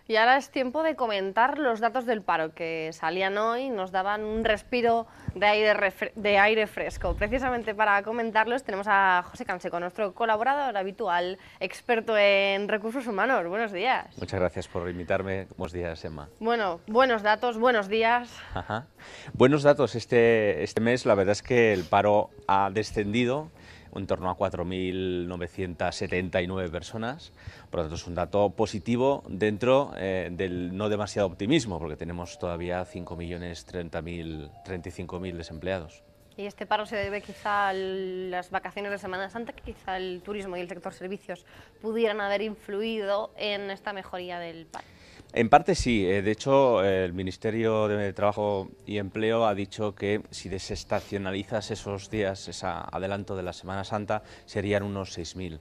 Y ahora es tiempo de comentar los datos del paro que salían hoy, nos daban un respiro de aire fresco. Precisamente para comentarlos tenemos a José Canseco, nuestro colaborador habitual, experto en recursos humanos. Buenos días. Muchas gracias por invitarme. Buenos días, Emma. Bueno, buenos datos, buenos días. Ajá. Buenos datos. Este mes la verdad es que el paro ha descendido en torno a 4.979 personas. Por lo tanto, es un dato positivo dentro del no demasiado optimismo, porque tenemos todavía 5.035.000 desempleados. Y este paro se debe quizá a las vacaciones de Semana Santa, que quizá el turismo y el sector servicios pudieran haber influido en esta mejoría del paro. En parte sí, de hecho el Ministerio de Trabajo y Empleo ha dicho que si desestacionalizas esos días, ese adelanto de la Semana Santa, serían unos 6.000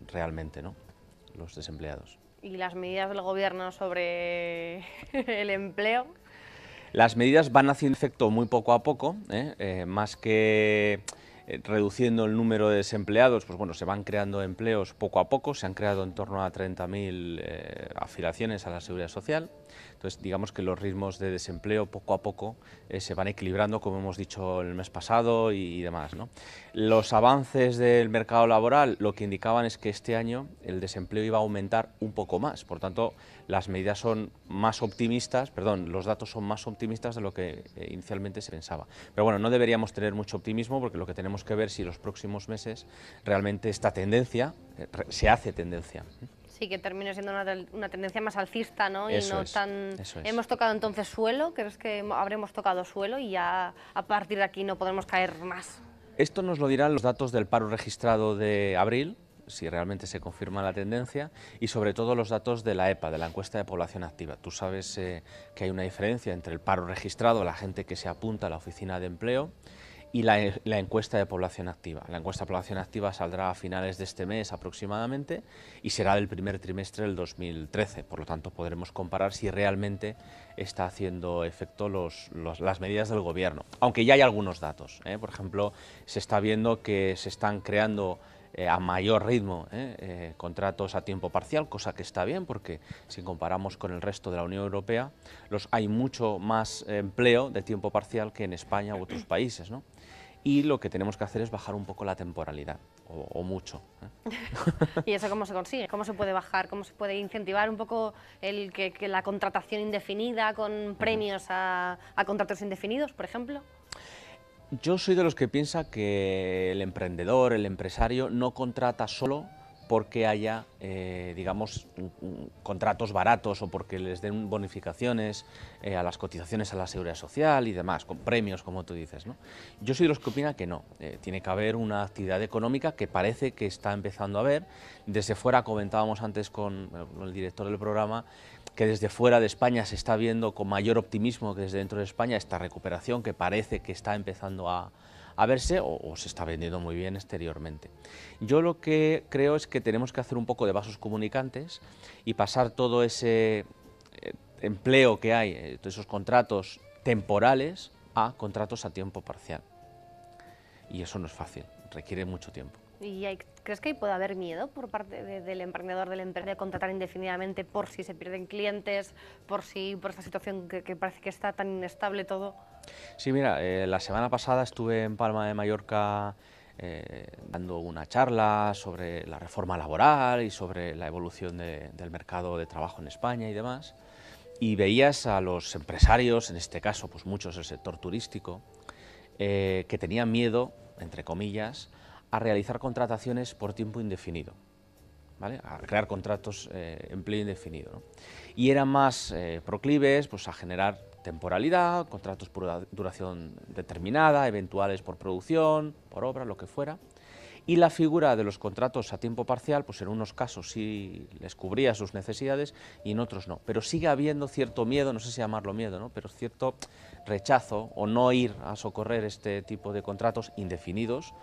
realmente, ¿no?, los desempleados. ¿Y las medidas del Gobierno sobre el empleo? Las medidas van haciendo efecto muy poco a poco, más que reduciendo el número de desempleados, pues bueno, se van creando empleos poco a poco, se han creado en torno a 30.000 afiliaciones a la Seguridad Social. Entonces, digamos que los ritmos de desempleo poco a poco se van equilibrando, como hemos dicho el mes pasado y demás, ¿no? Los avances del mercado laboral lo que indicaban es que este año el desempleo iba a aumentar un poco más, por tanto, las medidas son más optimistas, perdón, los datos son más optimistas de lo que inicialmente se pensaba. Pero bueno, no deberíamos tener mucho optimismo porque lo que tenemos que ver si los próximos meses realmente esta tendencia se hace tendencia. Sí, que termine siendo una tendencia más alcista, ¿no? Eso Y no es, tan... eso es. Hemos tocado entonces suelo, ¿crees que habremos tocado suelo y ya a partir de aquí no podremos caer más? Esto nos lo dirán los datos del paro registrado de abril, si realmente se confirma la tendencia, y sobre todo los datos de la EPA, de la encuesta de población activa. Tú sabes que hay una diferencia entre el paro registrado, la gente que se apunta a la oficina de empleo, y la encuesta de población activa. La encuesta de población activa saldrá a finales de este mes aproximadamente y será del primer trimestre del 2013, por lo tanto podremos comparar si realmente está haciendo efecto las medidas del gobierno, aunque ya hay algunos datos, por ejemplo, se está viendo que se están creando a mayor ritmo contratos a tiempo parcial, cosa que está bien porque si comparamos con el resto de la Unión Europea hay mucho más empleo de tiempo parcial que en España u otros países, ¿no? Y lo que tenemos que hacer es bajar un poco la temporalidad, o mucho. ¿Y eso cómo se consigue? ¿Cómo se puede bajar? ¿Cómo se puede incentivar un poco que la contratación indefinida con premios a contratos indefinidos, por ejemplo? Yo soy de los que piensa que el emprendedor, el empresario, no contrata solo porque haya, digamos, contratos baratos o porque les den bonificaciones a las cotizaciones a la Seguridad Social y demás, con premios, como tú dices, ¿no? Yo soy de los que opina que no, tiene que haber una actividad económica que parece que está empezando a haber. Desde fuera, comentábamos antes con el director del programa, que desde fuera de España se está viendo con mayor optimismo que desde dentro de España esta recuperación que parece que está empezando a verse o se está vendiendo muy bien exteriormente. Yo lo que creo es que tenemos que hacer un poco de vasos comunicantes y pasar todo ese empleo que hay, todos esos contratos temporales a contratos a tiempo parcial. Y eso no es fácil, requiere mucho tiempo. ¿Y crees que ahí puede haber miedo por parte del emprendedor, del empresario, de contratar indefinidamente por si se pierden clientes, por esta situación que parece que está tan inestable todo? Sí, mira, la semana pasada estuve en Palma de Mallorca dando una charla sobre la reforma laboral y sobre la evolución del mercado de trabajo en España y demás, y veías a los empresarios, en este caso pues muchos del sector turístico, que tenían miedo, entre comillas, a realizar contrataciones por tiempo indefinido, ¿vale? A crear contratos empleo indefinido, ¿no? Y eran más proclives pues, a generar temporalidad, contratos por duración determinada, eventuales por producción, por obra, lo que fuera. Y la figura de los contratos a tiempo parcial, pues en unos casos sí les cubría sus necesidades y en otros no. Pero sigue habiendo cierto miedo, no sé si llamarlo miedo, ¿no?, pero cierto rechazo o no ir a socorrer este tipo de contratos indefinidos.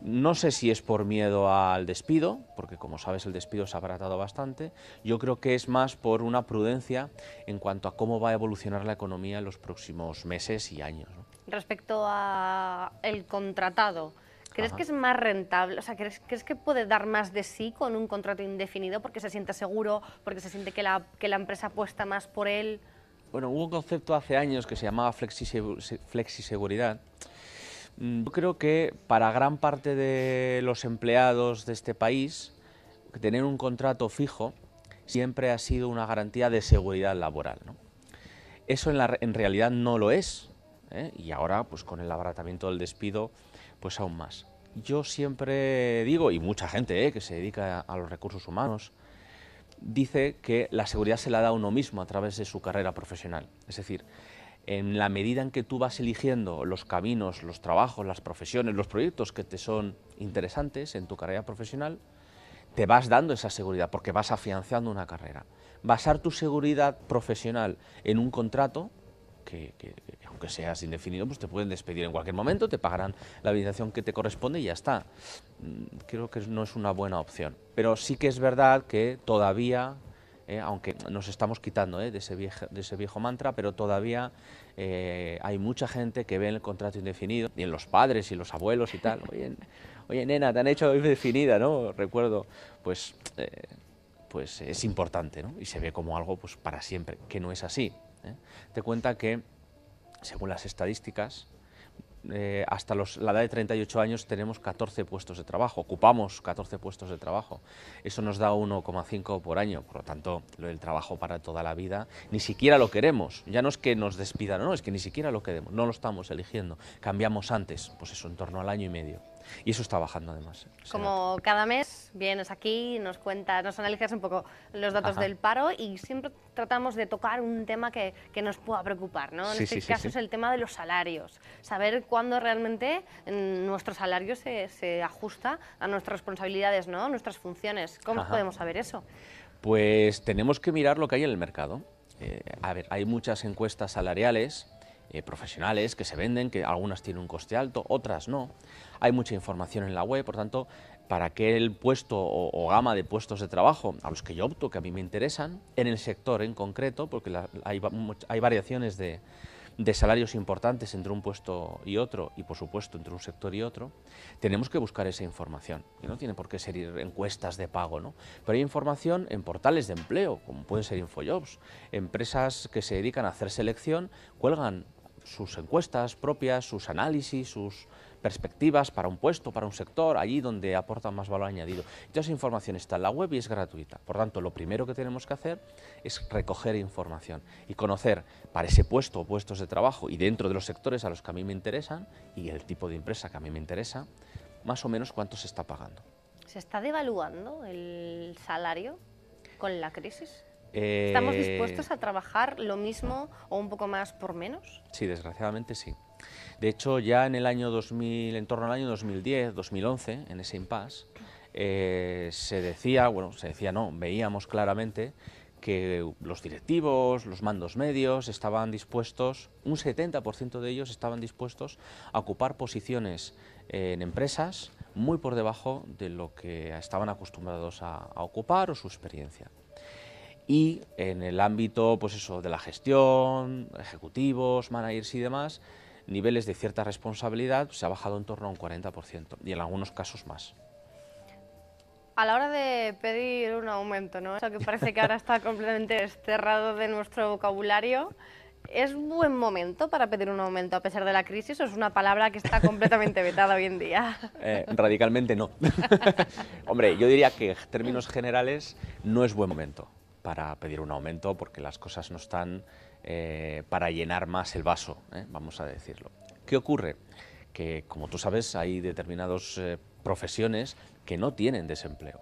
No sé si es por miedo al despido, porque como sabes el despido se ha abaratado bastante. Yo creo que es más por una prudencia en cuanto a cómo va a evolucionar la economía en los próximos meses y años, ¿no? Respecto a el contratado, ¿Crees que es más rentable? O sea, ¿crees que puede dar más de sí con un contrato indefinido porque se siente seguro, porque se siente que la empresa apuesta más por él? Bueno, hubo un concepto hace años que se llamaba flexiseguridad. Yo creo que para gran parte de los empleados de este país, tener un contrato fijo siempre ha sido una garantía de seguridad laboral, ¿no? Eso en realidad no lo es, ¿eh? Y ahora, pues con el abaratamiento del despido, pues aún más. Yo siempre digo, y mucha gente que se dedica a los recursos humanos, dice que la seguridad se la da a uno mismo a través de su carrera profesional. Es decir, en la medida en que tú vas eligiendo los caminos, los trabajos, las profesiones, los proyectos que te son interesantes en tu carrera profesional, te vas dando esa seguridad porque vas afianzando una carrera. Basar tu seguridad profesional en un contrato, que aunque seas indefinido, pues te pueden despedir en cualquier momento, te pagarán la indemnización que te corresponde y ya está. Creo que no es una buena opción. Pero sí que es verdad que todavía, aunque nos estamos quitando de ese viejo mantra, pero todavía hay mucha gente que ve en el contrato indefinido, y en los padres y los abuelos y tal, oye nena, te han hecho indefinida, ¿no? Recuerdo, pues es importante, ¿no? Y se ve como algo pues para siempre, que no es así, ¿eh? Te cuenta que, según las estadísticas, hasta la edad de 38 años tenemos 14 puestos de trabajo, ocupamos 14 puestos de trabajo. Eso nos da 1,5 por año, por lo tanto, el trabajo para toda la vida, ni siquiera lo queremos. Ya no es que nos despidan, no, es que ni siquiera lo queremos, no lo estamos eligiendo. Cambiamos antes, pues eso, en torno al año y medio. Y eso está bajando además. Como cada mes vienes aquí, nos cuentas, nos analizas un poco los datos del paro y siempre tratamos de tocar un tema que nos pueda preocupar, ¿no? En este caso es el tema de los salarios. Saber cuándo realmente nuestro salario se ajusta a nuestras responsabilidades, ¿no? Nuestras funciones. ¿Cómo podemos saber eso? Pues tenemos que mirar lo que hay en el mercado. A ver, hay muchas encuestas salariales profesionales que se venden, que algunas tienen un coste alto, otras no. Hay mucha información en la web, por tanto, para aquel puesto o gama de puestos de trabajo a los que yo opto, que a mí me interesan, en el sector en concreto, porque hay variaciones de salarios importantes entre un puesto y otro, y por supuesto entre un sector y otro, tenemos que buscar esa información. Y no tiene por qué ser encuestas de pago, ¿no? Pero hay información en portales de empleo, como pueden ser Infojobs. Empresas que se dedican a hacer selección cuelgan sus encuestas propias, sus análisis, sus perspectivas para un puesto, para un sector, allí donde aportan más valor añadido. Y toda esa información está en la web y es gratuita. Por tanto, lo primero que tenemos que hacer es recoger información y conocer para ese puesto o puestos de trabajo y dentro de los sectores a los que a mí me interesan y el tipo de empresa que a mí me interesa, más o menos cuánto se está pagando. ¿Se está devaluando el salario con la crisis? ¿Estamos dispuestos a trabajar lo mismo o un poco más por menos? Sí, desgraciadamente sí. De hecho, ya en el año 2000, en torno al año 2010, 2011, en ese impasse, veíamos claramente que los directivos, los mandos medios estaban dispuestos, un 70% de ellos estaban dispuestos a ocupar posiciones en empresas muy por debajo de lo que estaban acostumbrados a ocupar o su experiencia. Y en el ámbito, pues eso, de la gestión, ejecutivos, managers y demás, niveles de cierta responsabilidad se ha bajado en torno a un 40% y en algunos casos más. A la hora de pedir un aumento, ¿no? Eso que parece que ahora está completamente desterrado de nuestro vocabulario, ¿es buen momento para pedir un aumento a pesar de la crisis o es una palabra que está completamente vetada hoy en día? Radicalmente no. Hombre, yo diría que en términos generales no es buen momento para pedir un aumento porque las cosas no están para llenar más el vaso, vamos a decirlo. ¿Qué ocurre? Que, como tú sabes, hay determinadas profesiones que no tienen desempleo.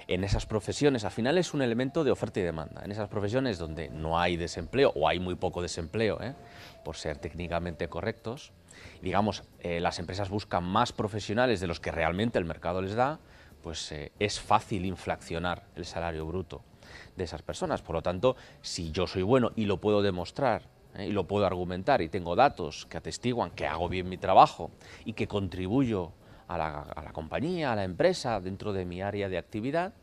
En esas profesiones, al final es un elemento de oferta y demanda. En esas profesiones donde no hay desempleo o hay muy poco desempleo, por ser técnicamente correctos, digamos, las empresas buscan más profesionales de los que realmente el mercado les da, pues es fácil inflacionar el salario bruto de esas personas. Por lo tanto, si yo soy bueno y lo puedo demostrar y lo puedo argumentar y tengo datos que atestiguan que hago bien mi trabajo y que contribuyo a la compañía, a la empresa, dentro de mi área de actividad,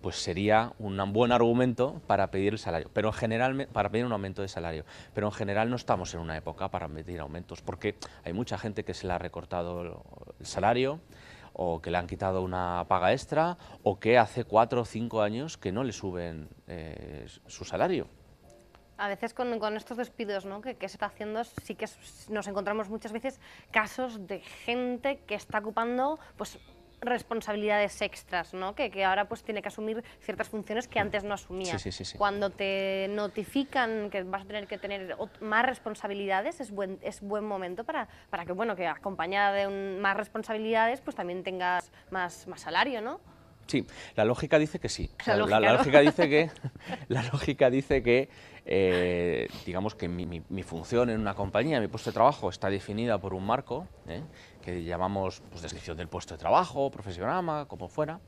pues sería un buen argumento para pedir el salario, pero en general, para pedir un aumento de salario. Pero en general no estamos en una época para pedir aumentos, porque hay mucha gente que se le ha recortado el salario, o que le han quitado una paga extra, o que hace 4 o 5 años que no le suben su salario. A veces con estos despidos, ¿no?, que se está haciendo, sí que nos encontramos muchas veces casos de gente que está ocupando pues responsabilidades extras, ¿no?, que ahora pues tiene que asumir ciertas funciones que antes no asumía. Sí, sí, sí, sí. Cuando te notifican que vas a tener que tener más responsabilidades, es buen momento para que, bueno, que acompañada de más responsabilidades, pues también tengas más salario, ¿no? Sí, la lógica dice que sí. La lógica, la ¿no? lógica dice que, la lógica dice que digamos que mi función en una compañía, mi puesto de trabajo, está definida por un marco que llamamos pues, descripción del puesto de trabajo, profesionama, como fuera.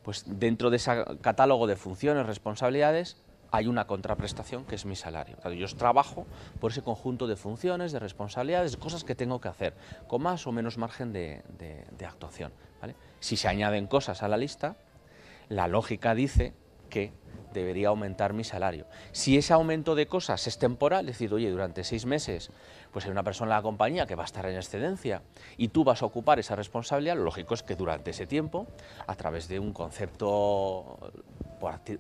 Pues dentro de ese catálogo de funciones, responsabilidades, hay una contraprestación que es mi salario. Yo trabajo por ese conjunto de funciones, de responsabilidades, de cosas que tengo que hacer, con más o menos margen de actuación, ¿vale? Si se añaden cosas a la lista, la lógica dice que debería aumentar mi salario. Si ese aumento de cosas es temporal, es decir, oye, durante 6 meses pues hay una persona en la compañía que va a estar en excedencia y tú vas a ocupar esa responsabilidad, lo lógico es que durante ese tiempo, a través de un concepto,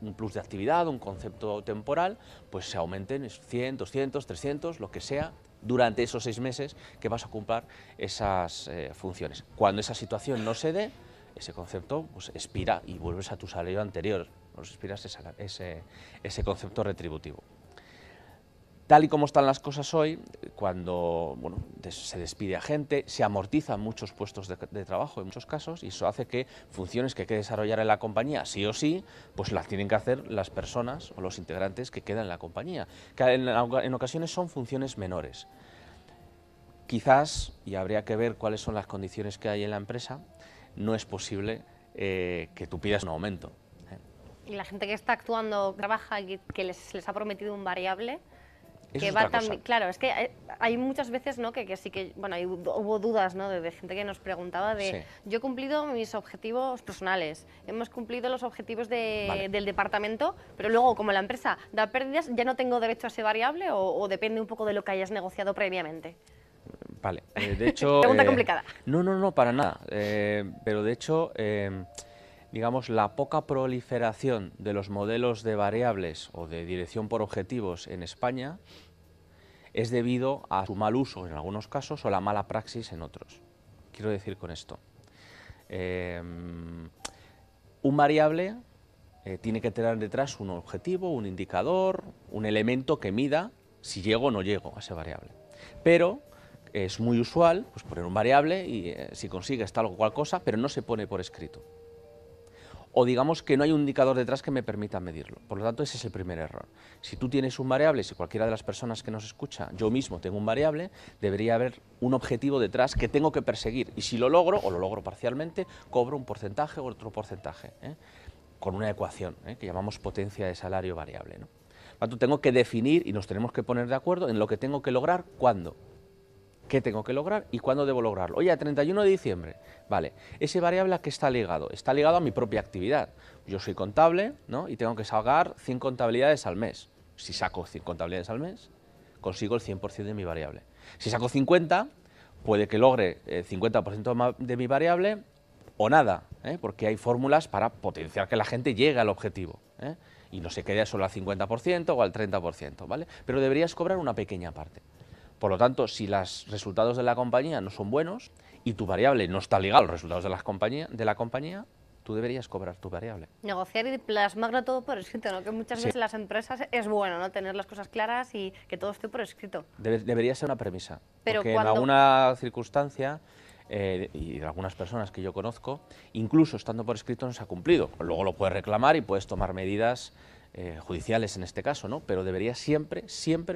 un plus de actividad, un concepto temporal, pues se aumenten 100, 200, 300, lo que sea, durante esos 6 meses que vas a ocupar esas funciones. Cuando esa situación no se dé, ese concepto pues, expira y vuelves a tu salario anterior, pues expiras ese concepto retributivo. Tal y como están las cosas hoy, cuando bueno, se despide a gente, se amortizan muchos puestos de trabajo en muchos casos, y eso hace que funciones que hay que desarrollar en la compañía, sí o sí, pues las tienen que hacer las personas o los integrantes que quedan en la compañía, que en ocasiones son funciones menores. Quizás, y habría que ver cuáles son las condiciones que hay en la empresa, no es posible que tú pidas un aumento. Y la gente que está actuando, trabaja y que les ha prometido un variable, Eso que es va otra cosa. también, claro, es que hay muchas veces, ¿no?, que sí que, bueno, hubo dudas, ¿no?, de gente que nos preguntaba de, Sí. yo he cumplido mis objetivos personales, hemos cumplido los objetivos Vale. del departamento, pero luego como la empresa da pérdidas, ya no tengo derecho a ese variable, o depende un poco de lo que hayas negociado previamente. Vale, de hecho... Pregunta complicada. No, para nada, pero de hecho... digamos, la poca proliferación de los modelos de variables o de dirección por objetivos en España es debido a su mal uso en algunos casos o la mala praxis en otros. Quiero decir con esto, un variable tiene que tener detrás un objetivo, un indicador, un elemento que mida si llego o no llego a ese variable. Pero es muy usual pues, poner un variable y si consigues tal o cual cosa, pero no se pone por escrito. O digamos que no hay un indicador detrás que me permita medirlo. Por lo tanto, ese es el primer error. Si tú tienes un variable, si cualquiera de las personas que nos escucha, yo mismo tengo un variable, debería haber un objetivo detrás que tengo que perseguir. Y si lo logro, o lo logro parcialmente, cobro un porcentaje o otro porcentaje, con una ecuación que llamamos potencia de salario variable, ¿no? Por lo tanto, tengo que definir y nos tenemos que poner de acuerdo en lo que tengo que lograr, cuándo. ¿Qué tengo que lograr y cuándo debo lograrlo? Oye, a 31 de diciembre, vale, ese variable ¿a qué está ligado? Está ligado a mi propia actividad. Yo soy contable, ¿no?, y tengo que sacar 100 contabilidades al mes. Si saco 100 contabilidades al mes, consigo el 100% de mi variable. Si saco 50, puede que logre el 50% de mi variable o nada, porque hay fórmulas para potenciar que la gente llegue al objetivo, y no se quede solo al 50% o al 30%, ¿vale? Pero deberías cobrar una pequeña parte. Por lo tanto, si los resultados de la compañía no son buenos y tu variable no está ligada a los resultados de la compañía, tú deberías cobrar tu variable. Negociar y plasmarlo todo por escrito, ¿no?, que muchas veces en las empresas es bueno, ¿no?, tener las cosas claras y que todo esté por escrito. Debería ser una premisa, Pero porque en alguna circunstancia, y de algunas personas que yo conozco, incluso estando por escrito no se ha cumplido. Luego lo puedes reclamar y puedes tomar medidas judiciales en este caso, ¿no? Pero debería siempre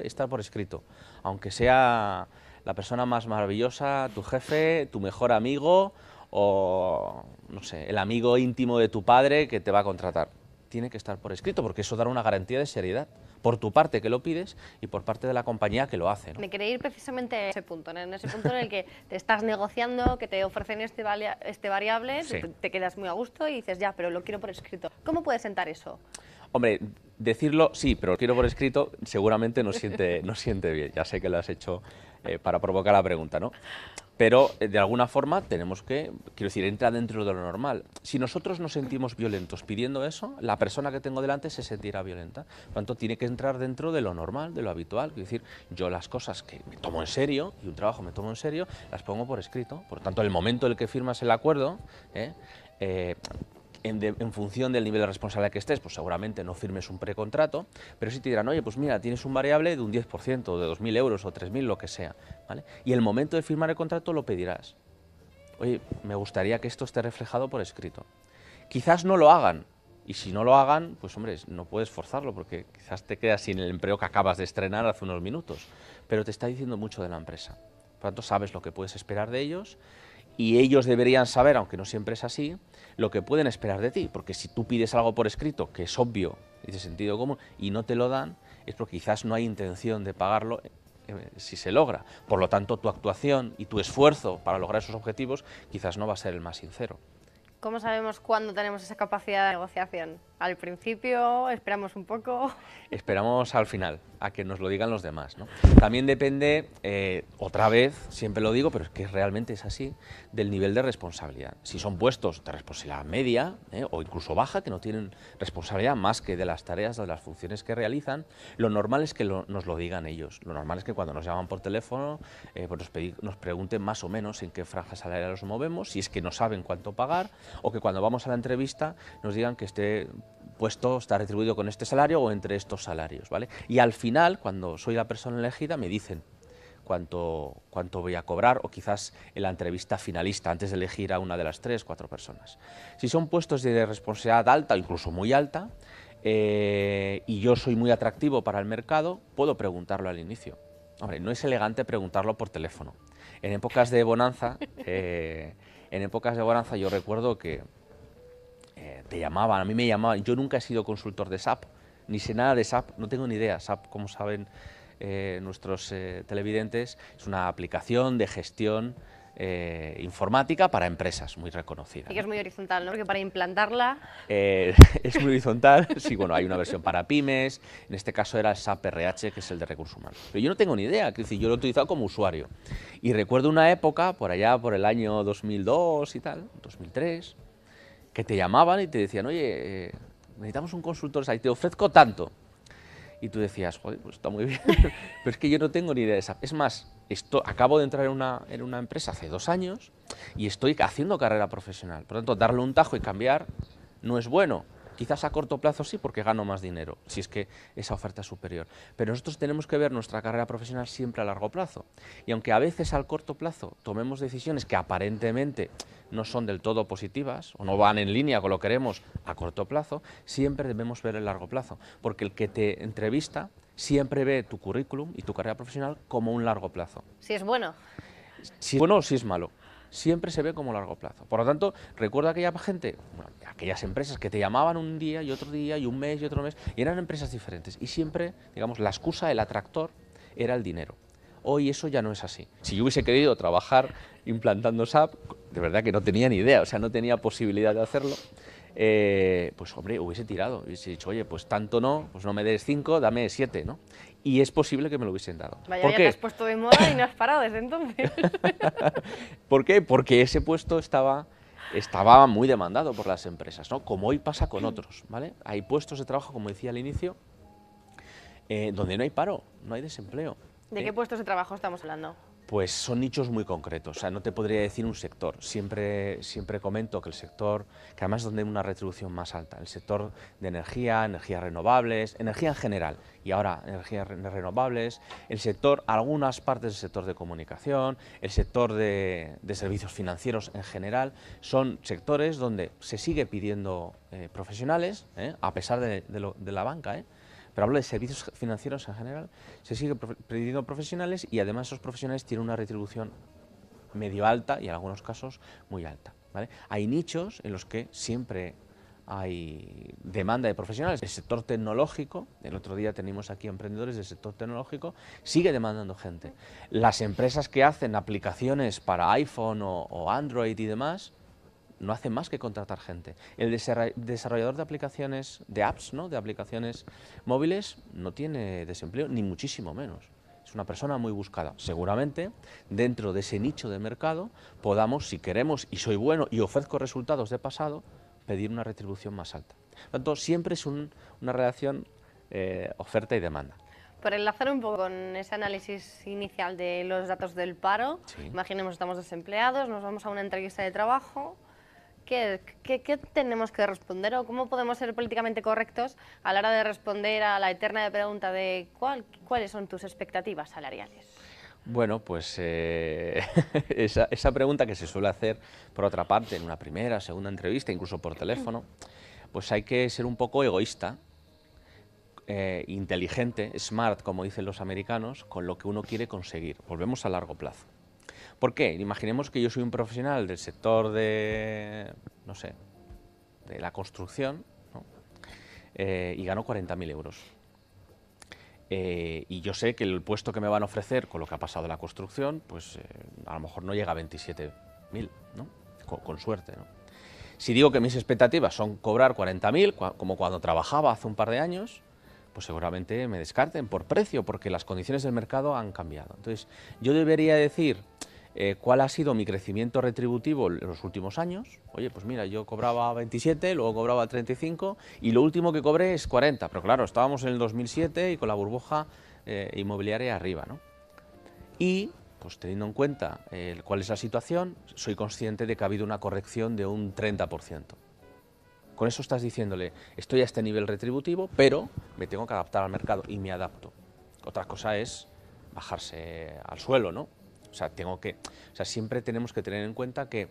estar por escrito, aunque sea la persona más maravillosa, tu jefe, tu mejor amigo o, no sé, el amigo íntimo de tu padre que te va a contratar. tiene que estar por escrito, porque eso dará una garantía de seriedad, por tu parte que lo pides y por parte de la compañía que lo hace, ¿no? Me quería ir precisamente a ese punto, ¿no? En ese punto en el que te estás negociando, que te ofrecen este variable, Sí. te quedas muy a gusto y dices, ya, pero lo quiero por escrito. ¿Cómo puedes sentar eso? Hombre, decirlo sí, pero lo quiero por escrito, seguramente no siente bien. Ya sé que lo has hecho para provocar la pregunta, ¿no? Pero de alguna forma tenemos que, quiero decir, entra dentro de lo normal. Si nosotros nos sentimos violentos pidiendo eso, la persona que tengo delante se sentirá violenta. Por lo tanto, tiene que entrar dentro de lo normal, de lo habitual. Quiero decir, yo las cosas que me tomo en serio y un trabajo me tomo en serio, las pongo por escrito. Por lo tanto, el momento en el que firmas el acuerdo, en función del nivel de responsabilidad que estés, pues seguramente no firmes un precontrato, pero sí te dirán, oye, pues mira, tienes un variable de un 10%, de 2.000 euros o 3.000, lo que sea, ¿vale? Y el momento de firmar el contrato lo pedirás. Oye, me gustaría que esto esté reflejado por escrito. Quizás no lo hagan, y si no lo hagan, pues hombre, no puedes forzarlo, porque quizás te quedas sin el empleo que acabas de estrenar hace unos minutos, pero te está diciendo mucho de la empresa. Por lo tanto, sabes lo que puedes esperar de ellos, y ellos deberían saber, aunque no siempre es así, lo que pueden esperar de ti, porque si tú pides algo por escrito, que es obvio y de sentido común, y no te lo dan, es porque quizás no hay intención de pagarlo si se logra. Por lo tanto, tu actuación y tu esfuerzo para lograr esos objetivos quizás no va a ser el más sincero. ¿Cómo sabemos cuándo tenemos esa capacidad de negociación? ¿Al principio? ¿Esperamos un poco? Esperamos al final, a que nos lo digan los demás, ¿no? También depende, otra vez, siempre lo digo, pero es que realmente es así, del nivel de responsabilidad. Si son puestos de responsabilidad media o incluso baja, que no tienen responsabilidad más que de las tareas o de las funciones que realizan, lo normal es que nos lo digan ellos. Lo normal es que cuando nos llaman por teléfono pues nos pregunten más o menos en qué franja salarial nos movemos, si es que no saben cuánto pagar, o que cuando vamos a la entrevista nos digan que este puesto está retribuido con este salario o entre estos salarios, ¿vale? Y al final, cuando soy la persona elegida, me dicen cuánto voy a cobrar, o quizás en la entrevista finalista, antes de elegir a una de las 3 o 4 personas. Si son puestos de responsabilidad alta, incluso muy alta, y yo soy muy atractivo para el mercado, puedo preguntarlo al inicio. Hombre, no es elegante preguntarlo por teléfono. En épocas de bonanza, yo recuerdo que te llamaban, a mí me llamaban. Yo nunca he sido consultor de SAP, ni sé nada de SAP, no tengo ni idea. SAP, como saben nuestros televidentes, es una aplicación de gestión informática para empresas muy reconocida. Sí que es muy horizontal, ¿no? Porque para implantarla... Es muy horizontal, sí, bueno, hay una versión para pymes, en este caso era el SAP RH, que es el de recursos humanos. Pero yo no tengo ni idea, es decir, yo lo he utilizado como usuario. Y recuerdo una época, por allá, por el año 2002 y tal, 2003, que te llamaban y te decían, oye, necesitamos un consultor, te ofrezco tanto. Y tú decías, joder, pues está muy bien, pero es que yo no tengo ni idea de esa. Es más, acabo de entrar en una empresa hace 2 años y estoy haciendo carrera profesional. Por lo tanto, darle un tajo y cambiar no es bueno. Quizás a corto plazo sí, porque gano más dinero, si es que esa oferta es superior. Pero nosotros tenemos que ver nuestra carrera profesional siempre a largo plazo. Y aunque a veces al corto plazo tomemos decisiones que aparentemente no son del todo positivas o no van en línea con lo que queremos a corto plazo, siempre debemos ver el largo plazo. Porque el que te entrevista siempre ve tu currículum y tu carrera profesional como un largo plazo. Si es bueno. Si es bueno o si es malo. Siempre se ve como largo plazo. Por lo tanto, recuerda aquella gente, bueno, aquellas empresas que te llamaban un día y otro día y un mes y otro mes, y eran empresas diferentes. Y siempre, digamos, la excusa, el atractor, era el dinero. Hoy eso ya no es así. Si yo hubiese querido trabajar implantando SAP, de verdad que no tenía ni idea, o sea, no tenía posibilidad de hacerlo, pues hombre, hubiese tirado, hubiese dicho, oye, pues tanto no, pues no me des 5, dame 7, ¿no? Y es posible que me lo hubiesen dado. Vaya, ¿Por ya qué? te has puesto de moda y no has parado desde entonces. ¿Por qué? Porque ese puesto estaba muy demandado por las empresas, ¿no? Como hoy pasa con otros, ¿vale? Hay puestos de trabajo, como decía al inicio, donde no hay paro, no hay desempleo. ¿De qué puestos de trabajo estamos hablando? Pues son nichos muy concretos, o sea, no te podría decir un sector. Siempre comento que el sector, que además es donde hay una retribución más alta, el sector de energía, energías renovables, energía en general, y ahora energías renovables, el sector, algunas partes del sector de comunicación, el sector de servicios financieros en general, son sectores donde se sigue pidiendo profesionales, a pesar de la banca, pero hablo de servicios financieros en general, se sigue pidiendo profesionales y además esos profesionales tienen una retribución medio alta y en algunos casos muy alta, ¿vale? Hay nichos en los que siempre hay demanda de profesionales. El sector tecnológico, el otro día tenemos aquí emprendedores del sector tecnológico, sigue demandando gente. Las empresas que hacen aplicaciones para iPhone o Android y demás, no hacen más que contratar gente. El desarrollador de aplicaciones, de apps, ¿no?, de aplicaciones móviles, no tiene desempleo, ni muchísimo menos. Es una persona muy buscada. Seguramente, dentro de ese nicho de mercado, podamos, si queremos, y soy bueno y ofrezco resultados de pasado, pedir una retribución más alta. Por tanto, siempre es una relación oferta y demanda. Por enlazar un poco con ese análisis inicial de los datos del paro, Sí. imaginemos estamos desempleados, nos vamos a una entrevista de trabajo. ¿Qué tenemos que responder o cómo podemos ser políticamente correctos a la hora de responder a la eterna pregunta de cuáles son tus expectativas salariales? Bueno, pues esa pregunta que se suele hacer, por otra parte, en una primera, segunda entrevista, incluso por teléfono, pues hay que ser un poco egoísta, inteligente, smart, como dicen los americanos, con lo que uno quiere conseguir. Volvemos a largo plazo. ¿Por qué? Imaginemos que yo soy un profesional del sector de, no sé, de la construcción, ¿no?, y gano 40.000 euros. Y yo sé que el puesto que me van a ofrecer con lo que ha pasado en la construcción, pues a lo mejor no llega a 27.000, ¿no?, con suerte, ¿no? Si digo que mis expectativas son cobrar 40.000, como cuando trabajaba hace un par de años, pues seguramente me descarten por precio, porque las condiciones del mercado han cambiado. Entonces, yo debería decir cuál ha sido mi crecimiento retributivo en los últimos años. Oye, pues mira, yo cobraba 27, luego cobraba 35 y lo último que cobré es 40. Pero claro, estábamos en el 2007 y con la burbuja inmobiliaria arriba, ¿no? Y, pues teniendo en cuenta cuál es la situación, soy consciente de que ha habido una corrección de un 30%. Con eso estás diciéndole, estoy a este nivel retributivo, pero me tengo que adaptar al mercado y me adapto. Otra cosa es bajarse al suelo, ¿no? O sea, siempre tenemos que tener en cuenta que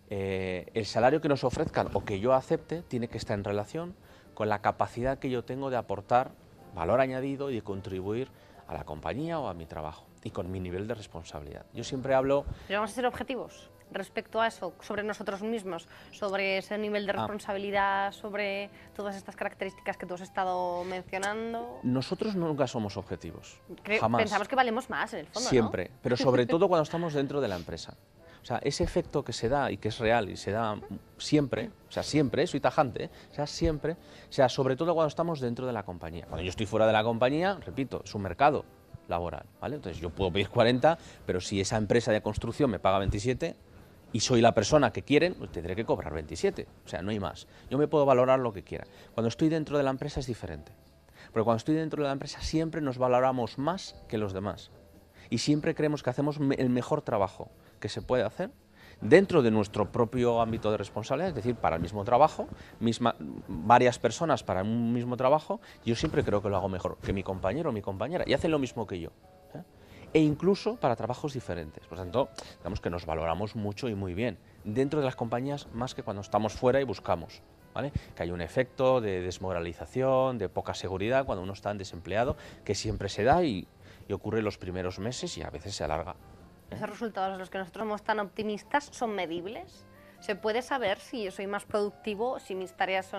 el salario que nos ofrezcan o que yo acepte tiene que estar en relación con la capacidad que yo tengo de aportar valor añadido y de contribuir a la compañía o a mi trabajo y con mi nivel de responsabilidad. Yo siempre hablo... Pero vamos a ser objetivos respecto a eso, sobre nosotros mismos, sobre ese nivel de responsabilidad, sobre todas estas características que tú has estado mencionando. Nosotros nunca somos objetivos, jamás. Pensamos que valemos más, en el fondo, siempre, ¿no? pero sobre todo cuando estamos dentro de la empresa. O sea, ese efecto que se da y que es real y se da siempre, o sea, siempre, soy tajante, o sea, siempre, o sea, sobre todo cuando estamos dentro de la compañía. Cuando yo estoy fuera de la compañía, repito, es un mercado laboral, ¿vale? Entonces yo puedo pedir 40, pero si esa empresa de construcción me paga 27 y soy la persona que quieren, pues tendré que cobrar 27, o sea, no hay más. Yo me puedo valorar lo que quiera. Cuando estoy dentro de la empresa es diferente, porque cuando estoy dentro de la empresa siempre nos valoramos más que los demás y siempre creemos que hacemos el mejor trabajo que se puede hacer dentro de nuestro propio ámbito de responsabilidad, es decir, para el mismo trabajo, varias personas para un mismo trabajo, yo siempre creo que lo hago mejor que mi compañero o mi compañera y hacen lo mismo que yo. E incluso para trabajos diferentes. Por lo tanto, digamos que nos valoramos mucho y muy bien dentro de las compañías más que cuando estamos fuera y buscamos, ¿vale? Que hay un efecto de desmoralización, de poca seguridad cuando uno está desempleado, que siempre se da y ocurre en los primeros meses y a veces se alarga. ¿Esos resultados en los que nosotros somos tan optimistas son medibles? ¿Se puede saber si yo soy más productivo, si mis tareas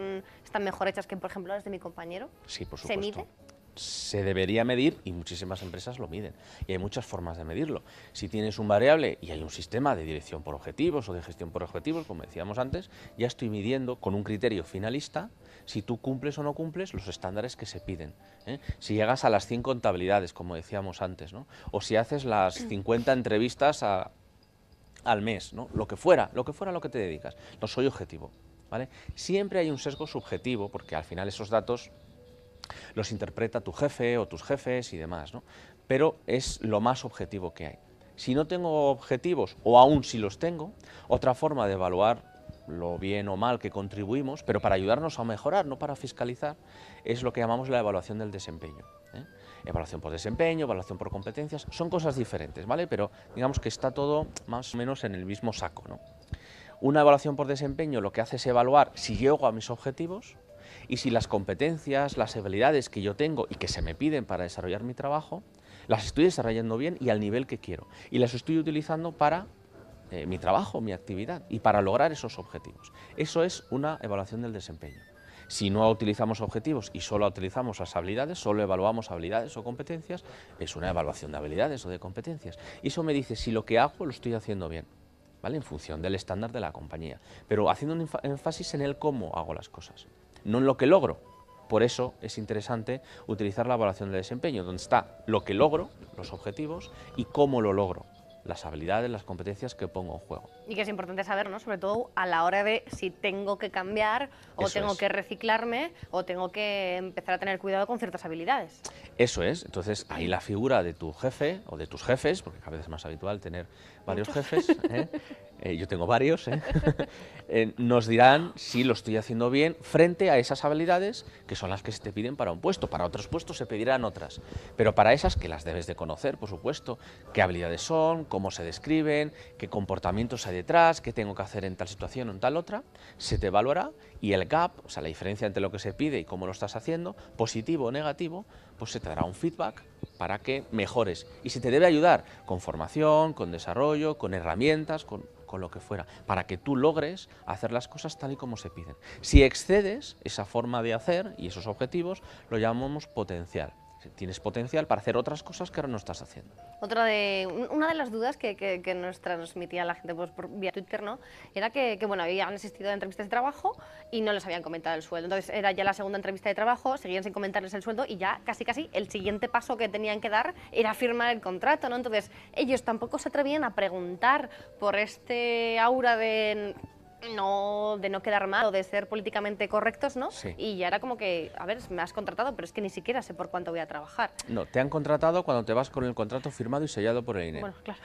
están mejor hechas que, por ejemplo, las de mi compañero? Sí, por supuesto. ¿Se mide? Se debería medir y muchísimas empresas lo miden. Y hay muchas formas de medirlo. Si tienes un variable y hay un sistema de dirección por objetivos o de gestión por objetivos, como decíamos antes, ya estoy midiendo con un criterio finalista si tú cumples o no cumples los estándares que se piden, ¿eh? Si llegas a las 100 contabilidades, como decíamos antes, ¿no? O si haces las 50 entrevistas al mes, ¿no? Lo que fuera lo que te dedicas. No soy objetivo, ¿vale? Siempre hay un sesgo subjetivo porque al final esos datos los interpreta tu jefe o tus jefes y demás, ¿no? Pero es lo más objetivo que hay. Si no tengo objetivos, o aún si los tengo, otra forma de evaluar lo bien o mal que contribuimos, pero para ayudarnos a mejorar, no para fiscalizar, es lo que llamamos la evaluación del desempeño, ¿eh? Evaluación por desempeño, evaluación por competencias, son cosas diferentes, ¿vale? Pero digamos que está todo más o menos en el mismo saco, ¿no? Una evaluación por desempeño lo que hace es evaluar si llego a mis objetivos y si las competencias, las habilidades que yo tengo y que se me piden para desarrollar mi trabajo, las estoy desarrollando bien y al nivel que quiero. Y las estoy utilizando para mi trabajo, mi actividad, y para lograr esos objetivos. Eso es una evaluación del desempeño. Si no utilizamos objetivos y solo utilizamos las habilidades, solo evaluamos habilidades o competencias, es una evaluación de habilidades o de competencias. Y eso me dice si lo que hago lo estoy haciendo bien, ¿vale? En función del estándar de la compañía, pero haciendo un énfasis en el cómo hago las cosas, no en lo que logro. Por eso es interesante utilizar la evaluación de desempeño, donde está lo que logro, los objetivos, y cómo lo logro, las habilidades, las competencias que pongo en juego. Y que es importante saber, ¿no? Sobre todo a la hora de si tengo que cambiar o Eso tengo es. que reciclarme o tengo que empezar a tener cuidado con ciertas habilidades. Eso es, entonces ahí la figura de tu jefe o de tus jefes, porque cada vez es más habitual tener varios jefes, yo tengo varios, nos dirán si lo estoy haciendo bien frente a esas habilidades que son las que se te piden para un puesto. Para otros puestos se pedirán otras, pero para esas que las debes de conocer, por supuesto, qué habilidades son, cómo se describen, qué comportamientos hay detrás, qué tengo que hacer en tal situación o en tal otra, se te evaluará y el gap, o sea, la diferencia entre lo que se pide y cómo lo estás haciendo, positivo o negativo, pues se te dará un feedback para que mejores. Y se te debe ayudar con formación, con desarrollo, con herramientas, con lo que fuera, para que tú logres hacer las cosas tal y como se piden. Si excedes esa forma de hacer y esos objetivos, lo llamamos potencial. Tienes potencial para hacer otras cosas que ahora no estás haciendo. Una de las dudas que nos transmitía la gente pues, por vía Twitter, ¿no? Era que bueno, habían asistido a entrevistas de trabajo y no les habían comentado el sueldo. Entonces era ya la segunda entrevista de trabajo, seguían sin comentarles el sueldo y ya casi el siguiente paso que tenían que dar era firmar el contrato, ¿no? Entonces ellos tampoco se atrevían a preguntar por este aura de no quedar mal o de ser políticamente correctos, ¿no? Sí. Y ya era como que, a ver, me has contratado, pero es que ni siquiera sé por cuánto voy a trabajar. No, te han contratado cuando te vas con el contrato firmado y sellado por el INE. Bueno, claro.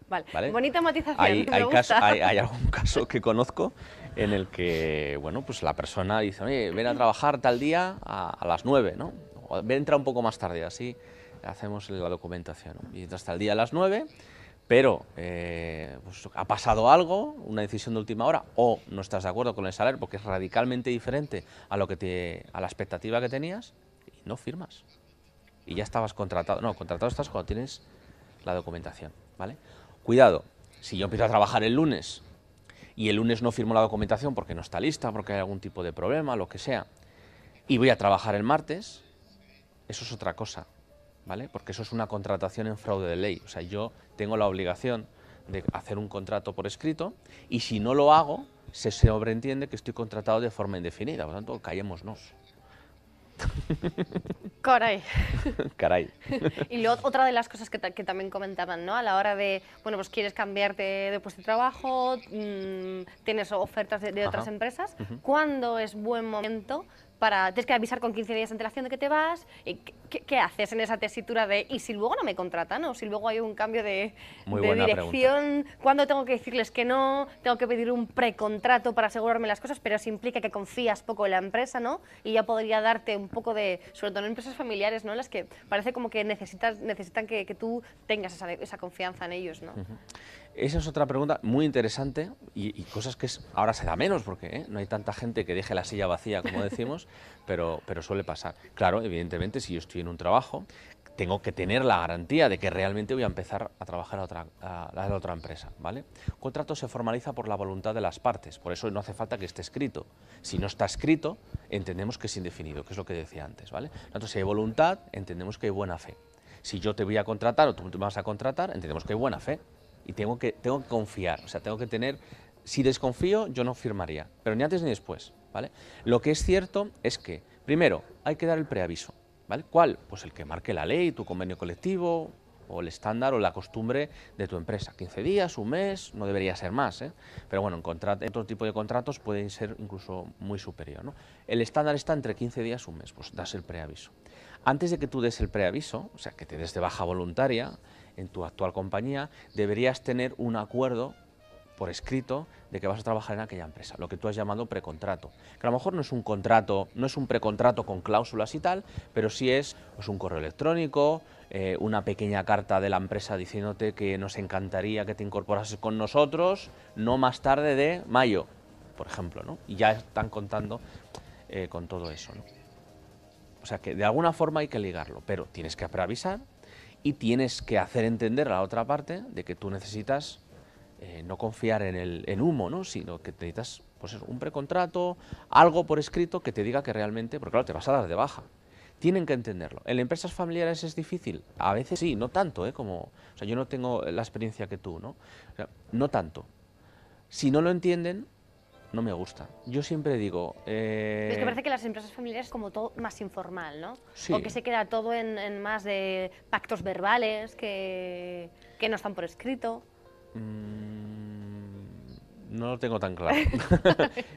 Vale. ¿Vale? Bonita matización, Hay gusta. hay algún caso que conozco en el que, bueno, pues la persona dice, oye, ven a trabajar tal día a las 9, ¿no? O entra un poco más tarde, así hacemos la documentación, ¿no? Y entra hasta el día a las 9, pero pues ha pasado algo, una decisión de última hora, o no estás de acuerdo con el salario porque es radicalmente diferente a a la expectativa que tenías, y no firmas. Y ya estabas contratado. No, contratado estás cuando tienes la documentación, ¿vale? Cuidado, si yo empiezo a trabajar el lunes y el lunes no firmo la documentación porque no está lista, porque hay algún tipo de problema, lo que sea, y voy a trabajar el martes, eso es otra cosa, ¿vale? Porque eso es una contratación en fraude de ley. O sea, yo tengo la obligación de hacer un contrato por escrito y si no lo hago, se sobreentiende que estoy contratado de forma indefinida. Por lo tanto, callémonos. Caray. Caray. Y luego, otra de las cosas que también comentaban, ¿no? A la hora de, bueno, pues quieres cambiarte de puesto de trabajo, tienes ofertas de otras empresas, ¿cuándo es buen momento para, tienes que avisar con 15 días de antelación de que te vas? ¿Y qué haces en esa tesitura de, y si luego no me contratan, o si luego hay un cambio de dirección, ¿cuándo tengo que decirles que no? Tengo que pedir un precontrato para asegurarme las cosas, pero eso implica que confías poco en la empresa, ¿no? Y ya podría darte un poco de, sobre todo en empresas familiares, ¿no? En las que parece como que necesitan que tú tengas esa confianza en ellos, ¿no? Esa es otra pregunta muy interesante y cosas que ahora se da menos porque no hay tanta gente que deje la silla vacía, como decimos, pero suele pasar. Claro, evidentemente, si yo estoy en un trabajo, tengo que tener la garantía de que realmente voy a empezar a trabajar a la otra empresa, ¿vale? Un contrato se formaliza por la voluntad de las partes, por eso no hace falta que esté escrito. Si no está escrito, entendemos que es indefinido, que es lo que decía antes, ¿vale? Entonces, si hay voluntad, entendemos que hay buena fe. Si yo te voy a contratar o tú me vas a contratar, entendemos que hay buena fe. Y tengo que confiar, o sea, tengo que tener... Si desconfío, yo no firmaría, pero ni antes ni después, ¿vale? Lo que es cierto es que, primero, hay que dar el preaviso, ¿vale? ¿Cuál? Pues el que marque la ley, tu convenio colectivo, o el estándar o la costumbre de tu empresa. 15 días, un mes, no debería ser más, ¿eh? Pero bueno, en otro tipo de contratos pueden ser incluso muy superior, ¿no? El estándar está entre 15 días y un mes, pues das el preaviso. Antes de que tú des el preaviso, o sea, que te des de baja voluntaria en tu actual compañía, deberías tener un acuerdo por escrito de que vas a trabajar en aquella empresa, lo que tú has llamado precontrato. Que a lo mejor no es un contrato, no es un precontrato con cláusulas y tal, pero sí es pues, un correo electrónico, una pequeña carta de la empresa diciéndote que nos encantaría que te incorporases con nosotros no más tarde de mayo, por ejemplo, ¿no? Y ya están contando con todo eso, ¿no? O sea que de alguna forma hay que ligarlo, pero tienes que preavisar y tienes que hacer entender a la otra parte de que tú necesitas no confiar en humo, ¿no? Sino que necesitas pues eso, un precontrato, algo por escrito que te diga que realmente, porque claro, te vas a dar de baja. Tienen que entenderlo. ¿En empresas familiares es difícil? A veces sí, no tanto, como, o sea, yo no tengo la experiencia que tú, ¿no? O sea, no tanto. Si no lo entienden, no me gusta. Yo siempre digo... Es que parece que las empresas familiares es como todo más informal, ¿no? Sí. O que se queda todo en más de pactos verbales que no están por escrito. No lo tengo tan claro.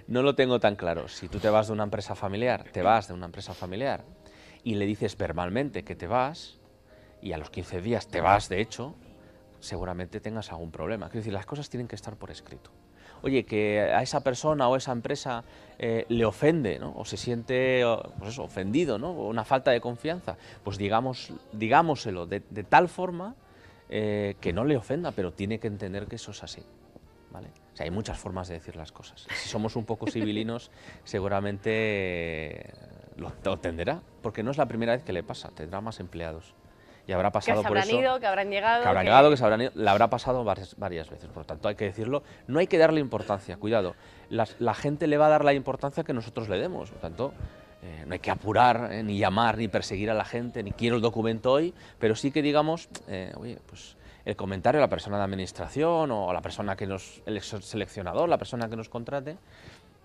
No lo tengo tan claro. Si tú te vas de una empresa familiar, y le dices verbalmente que te vas, y a los 15 días te vas, de hecho, seguramente tengas algún problema. Es decir, las cosas tienen que estar por escrito. Oye, que a esa persona o esa empresa le ofende, ¿no? O se siente pues eso, ofendido, ¿no? O una falta de confianza, pues digámoselo de tal forma que no le ofenda, pero tiene que entender que eso es así, ¿vale? O sea, hay muchas formas de decir las cosas. Si somos un poco civilinos, seguramente lo entenderá, porque no es la primera vez que le pasa, tendrá más empleados. Y habrá pasado por eso. Que se habrán ido, que habrán llegado. Que habrán llegado, que se habrán ido, le habrá pasado varias veces. Por lo tanto, hay que decirlo. No hay que darle importancia, cuidado. La gente le va a dar la importancia que nosotros le demos. Por lo tanto, no hay que apurar, ni llamar, ni perseguir a la gente, ni quiero el documento hoy, pero sí que digamos, oye, pues el comentario a la persona de administración o a la persona que el seleccionador, la persona que nos contrate,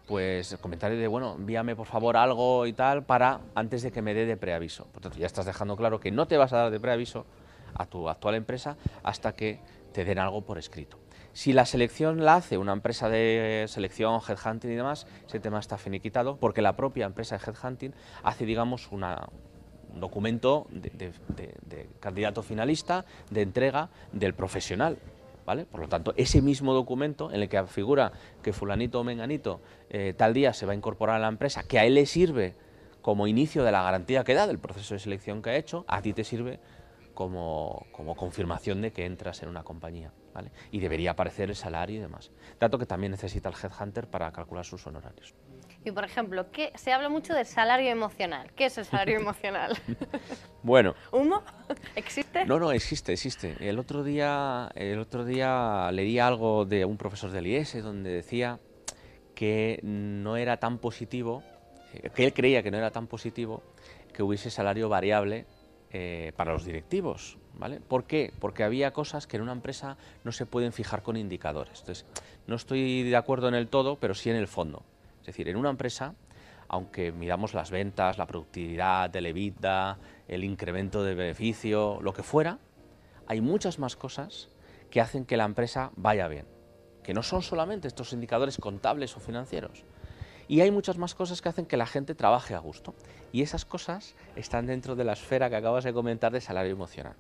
pues el comentario de, bueno, envíame por favor algo y tal para antes de que me dé de preaviso. Por tanto, ya estás dejando claro que no te vas a dar de preaviso a tu actual empresa hasta que te den algo por escrito. Si la selección la hace una empresa de selección, headhunting y demás, ese tema está finiquitado porque la propia empresa de headhunting hace, digamos, un documento de candidato finalista, de entrega del profesional. ¿Vale? Por lo tanto, ese mismo documento en el que figura que fulanito o menganito tal día se va a incorporar a la empresa, que a él le sirve como inicio de la garantía que da del proceso de selección que ha hecho, a ti te sirve como confirmación de que entras en una compañía, ¿vale? Y debería aparecer el salario y demás. Dato que también necesita el headhunter para calcular sus honorarios. Y por ejemplo, se habla mucho del salario emocional. ¿Qué es el salario emocional? Bueno. ¿Humo? ¿Existe? No, existe. El otro día leí algo de un profesor del IES donde decía que no era tan positivo, que él creía que no era tan positivo que hubiese salario variable para los directivos, ¿vale? ¿Por qué? Porque había cosas que en una empresa no se pueden fijar con indicadores. Entonces, no estoy de acuerdo en el todo, pero sí en el fondo. Es decir, en una empresa, aunque miramos las ventas, la productividad, el EBITDA, el incremento de beneficio, lo que fuera, hay muchas más cosas que hacen que la empresa vaya bien, que no son solamente estos indicadores contables o financieros. Y hay muchas más cosas que hacen que la gente trabaje a gusto. Y esas cosas están dentro de la esfera que acabas de comentar de salario emocional.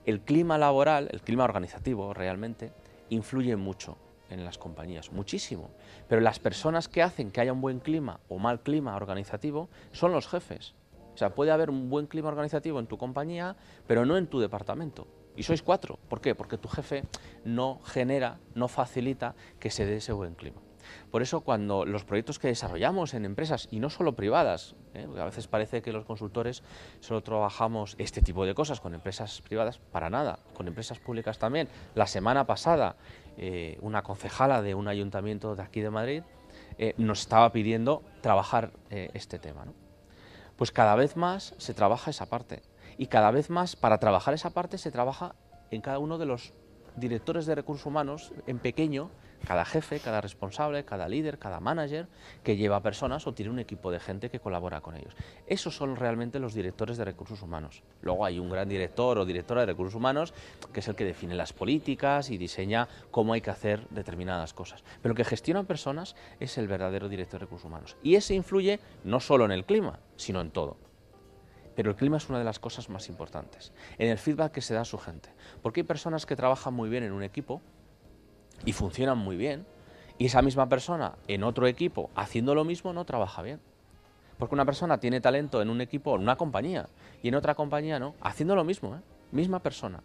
El clima laboral, el clima organizativo realmente, influye mucho en las compañías, muchísimo. Pero las personas que hacen que haya un buen clima o mal clima organizativo son los jefes. O sea, puede haber un buen clima organizativo en tu compañía, pero no en tu departamento. Y sois 4. ¿Por qué? Porque tu jefe no genera, no facilita que se dé ese buen clima. Por eso cuando los proyectos que desarrollamos en empresas, y no solo privadas, porque a veces parece que los consultores solo trabajamos este tipo de cosas con empresas privadas, para nada, con empresas públicas también. La semana pasada una concejala de un ayuntamiento de aquí de Madrid nos estaba pidiendo trabajar este tema, ¿no? Pues cada vez más se trabaja esa parte y cada vez más para trabajar esa parte se trabaja en cada uno de los directores de recursos humanos en pequeño, cada jefe, cada responsable, cada líder, cada manager que lleva personas o tiene un equipo de gente que colabora con ellos. Esos son realmente los directores de recursos humanos. Luego hay un gran director o directora de recursos humanos que es el que define las políticas y diseña cómo hay que hacer determinadas cosas. Pero el que gestiona personas es el verdadero director de recursos humanos. Y ese influye no solo en el clima, sino en todo. Pero el clima es una de las cosas más importantes, en el feedback que se da a su gente. Porque hay personas que trabajan muy bien en un equipo y funcionan muy bien, y esa misma persona en otro equipo haciendo lo mismo no trabaja bien. Porque una persona tiene talento en un equipo, en una compañía, y en otra compañía no, haciendo lo mismo, misma persona.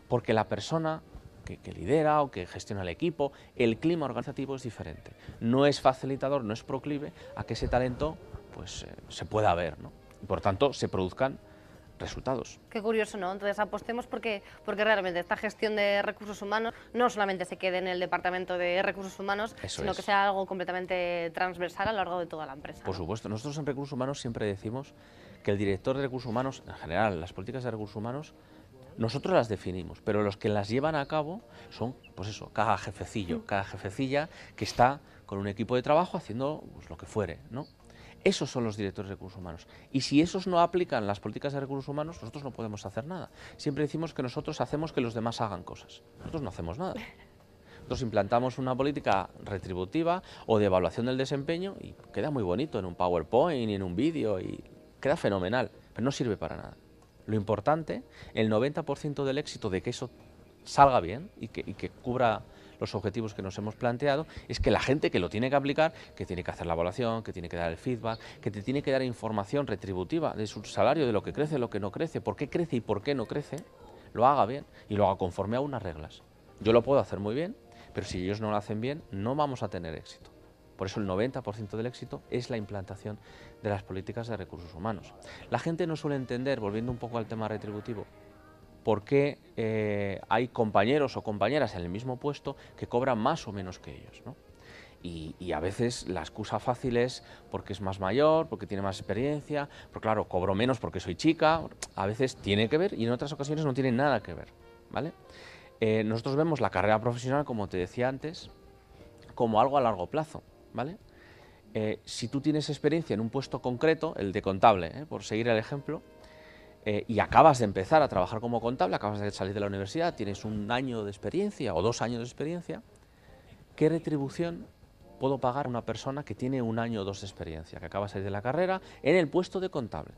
Porque la persona que lidera o que gestiona el equipo, el clima organizativo es diferente. No es facilitador, no es proclive a que ese talento pues, se pueda ver, ¿no? Y por tanto se produzcan resultados. Qué curioso, ¿no? Entonces apostemos porque realmente esta gestión de recursos humanos no solamente se quede en el departamento de recursos humanos, sino que sea algo completamente transversal a lo largo de toda la empresa. Por supuesto, nosotros en recursos humanos siempre decimos que el director de recursos humanos, en general, las políticas de recursos humanos, nosotros las definimos, pero los que las llevan a cabo son, pues eso, cada jefecillo, cada jefecilla que está con un equipo de trabajo haciendo pues, lo que fuere, ¿no? Esos son los directores de recursos humanos. Y si esos no aplican las políticas de recursos humanos, nosotros no podemos hacer nada. Siempre decimos que nosotros hacemos que los demás hagan cosas. Nosotros no hacemos nada. Nosotros implantamos una política retributiva o de evaluación del desempeño y queda muy bonito en un PowerPoint y en un vídeo y queda fenomenal, pero no sirve para nada. Lo importante, el 90% del éxito de que eso salga bien y que cubra los objetivos que nos hemos planteado, es que la gente que lo tiene que aplicar, que tiene que hacer la evaluación, que tiene que dar el feedback, que te tiene que dar información retributiva de su salario, de lo que crece, lo que no crece, por qué crece y por qué no crece, lo haga bien y lo haga conforme a unas reglas. Yo lo puedo hacer muy bien, pero si ellos no lo hacen bien, no vamos a tener éxito. Por eso el 90% del éxito es la implantación de las políticas de recursos humanos. La gente no suele entender, volviendo un poco al tema retributivo, por qué hay compañeros o compañeras en el mismo puesto que cobran más o menos que ellos, ¿no? Y a veces la excusa fácil es porque es más mayor, porque tiene más experiencia, pero claro, cobro menos porque soy chica. A veces tiene que ver y en otras ocasiones no tiene nada que ver, ¿vale? Nosotros vemos la carrera profesional, como te decía antes, como algo a largo plazo, ¿vale? Si tú tienes experiencia en un puesto concreto, el de contable, por seguir el ejemplo, y acabas de empezar a trabajar como contable, acabas de salir de la universidad, tienes 1 año de experiencia o 2 años de experiencia, ¿qué retribución puedo pagar a una persona que tiene 1 año o 2 de experiencia, que acaba de salir de la carrera, en el puesto de contable?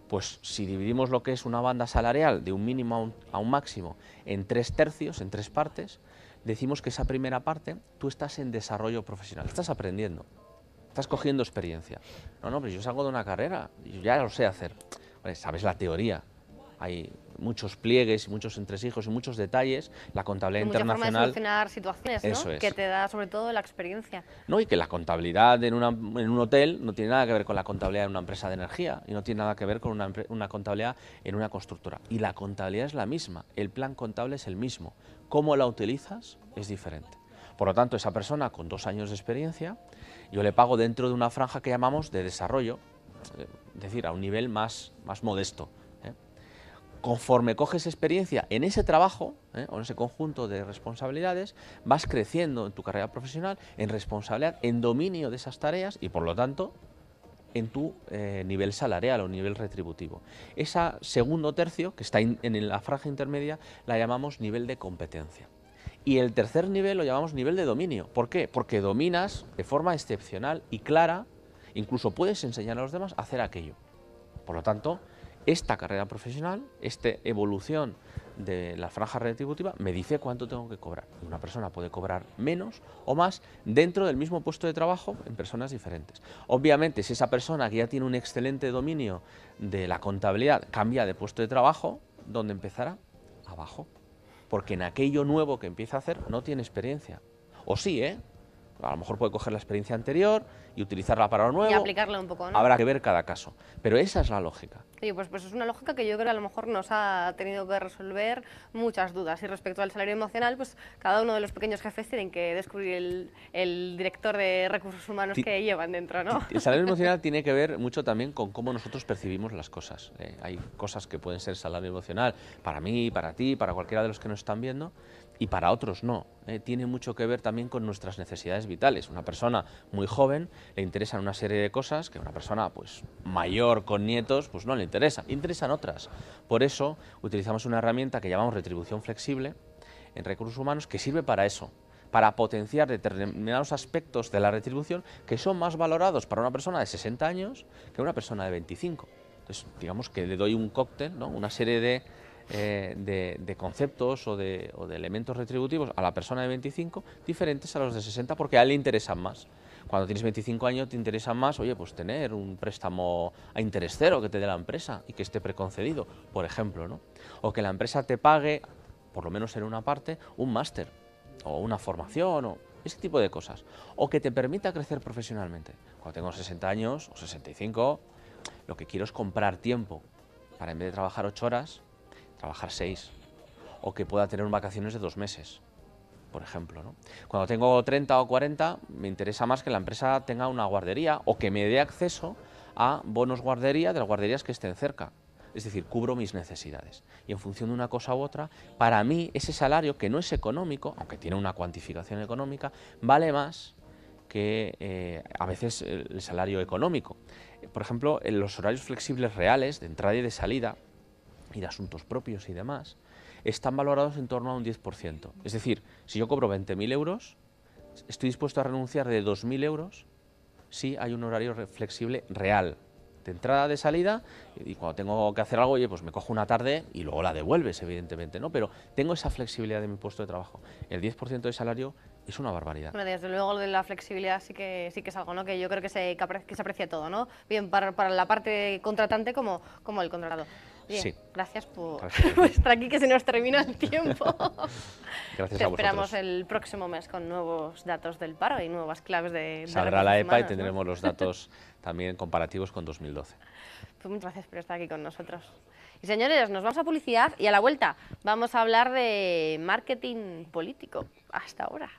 Pues si dividimos lo que es una banda salarial de un mínimo a un máximo en 3/3, en 3 partes, decimos que esa primera parte tú estás en desarrollo profesional, estás aprendiendo, estás cogiendo experiencia. No, pero yo salgo de una carrera, yo ya lo sé hacer. Vale, sabes la teoría, hay muchos pliegues y muchos entresijos y muchos detalles, la contabilidad internacional... Mucha forma de solucionar situaciones, ¿no? Eso es. Que te da sobre todo la experiencia. No, y que la contabilidad en un hotel no tiene nada que ver con la contabilidad en una empresa de energía y no tiene nada que ver con una contabilidad en una constructora. Y la contabilidad es la misma, el plan contable es el mismo. Cómo la utilizas es diferente. Por lo tanto, esa persona con 2 años de experiencia, yo le pago dentro de una franja que llamamos de desarrollo, es decir, a un nivel más modesto. Conforme coges experiencia en ese trabajo o en ese conjunto de responsabilidades, vas creciendo en tu carrera profesional, en responsabilidad, en dominio de esas tareas y por lo tanto en tu nivel salarial o nivel retributivo. Ese segundo tercio, que está en la franja intermedia, la llamamos nivel de competencia. Y el tercer nivel lo llamamos nivel de dominio. ¿Por qué? Porque dominas de forma excepcional y clara, incluso puedes enseñar a los demás a hacer aquello. Por lo tanto, esta carrera profesional, esta evolución de la franja retributiva, me dice cuánto tengo que cobrar. Una persona puede cobrar menos o más dentro del mismo puesto de trabajo en personas diferentes. Obviamente, si esa persona que ya tiene un excelente dominio de la contabilidad cambia de puesto de trabajo, ¿dónde empezará? Abajo. Porque en aquello nuevo que empieza a hacer no tiene experiencia. O sí, a lo mejor puede coger la experiencia anterior y utilizarla para lo nuevo. Y aplicarla un poco, ¿no? Habrá que ver cada caso. Pero esa es la lógica. Sí, pues es una lógica que yo creo que a lo mejor nos ha tenido que resolver muchas dudas. Y respecto al salario emocional, pues cada uno de los pequeños jefes tienen que descubrir el director de recursos humanos que llevan dentro, ¿no? El salario emocional tiene que ver mucho también con cómo nosotros percibimos las cosas. Hay cosas que pueden ser salario emocional para mí, para ti, para cualquiera de los que nos están viendo, y para otros no. Tiene mucho que ver también con nuestras necesidades vitales. Una persona muy joven le interesan una serie de cosas que una persona pues mayor con nietos pues no le interesan otras. Por eso utilizamos una herramienta que llamamos retribución flexible en recursos humanos que sirve para eso, para potenciar determinados aspectos de la retribución que son más valorados para una persona de 60 años que una persona de 25. Entonces, digamos que le doy un cóctel, ¿no? Una serie de conceptos o de elementos retributivos a la persona de 25 diferentes a los de 60 porque a él le interesan más. Cuando tienes 25 años te interesa más, oye, pues tener un préstamo a interés cero que te dé la empresa y que esté preconcedido, por ejemplo, ¿no? O que la empresa te pague, por lo menos en una parte, un máster o una formación o ese tipo de cosas. O que te permita crecer profesionalmente. Cuando tengo 60 años o 65, lo que quiero es comprar tiempo. para en vez de trabajar 8 horas, trabajar 6, o que pueda tener vacaciones de 2 meses, por ejemplo, ¿no? Cuando tengo 30 o 40, me interesa más que la empresa tenga una guardería o que me dé acceso a bonos guardería de las guarderías que estén cerca. Es decir, cubro mis necesidades. Y en función de una cosa u otra, para mí ese salario, que no es económico, aunque tiene una cuantificación económica, vale más que a veces el salario económico. Por ejemplo, en los horarios flexibles reales de entrada y de salida y de asuntos propios y demás, están valorados en torno a un 10%. Es decir, si yo cobro 20.000 euros, estoy dispuesto a renunciar de 2.000 euros si hay un horario flexible real, de entrada, de salida, y cuando tengo que hacer algo, oye, pues me cojo una tarde y luego la devuelves, evidentemente, ¿no? Pero tengo esa flexibilidad de mi puesto de trabajo. El 10% de salario es una barbaridad. Bueno, desde luego lo de la flexibilidad sí que es algo, ¿no? Que yo creo que se aprecia todo, ¿no? Bien para la parte contratante como el contratado. Bien, Sí. Gracias por Gracias estar aquí, que se nos termina el tiempo. Gracias Te a esperamos vosotros. el próximo mes con nuevos datos del paro y nuevas claves de Saldrá la recursos EPA y humanos, tendremos ¿no? los datos también comparativos con 2012. Pues muchas gracias por estar aquí con nosotros. Y señores, nos vamos a publicidad y a la vuelta vamos a hablar de marketing político. Hasta ahora.